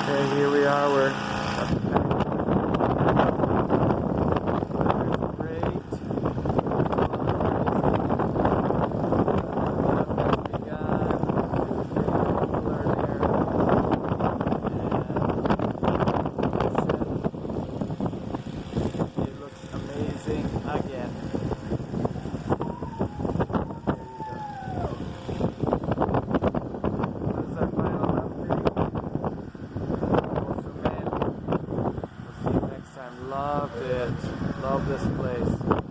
Okay, here we are. We're amazing again. This is our final upgrade. Also, man, we'll see you next time. Loved it. Love this place.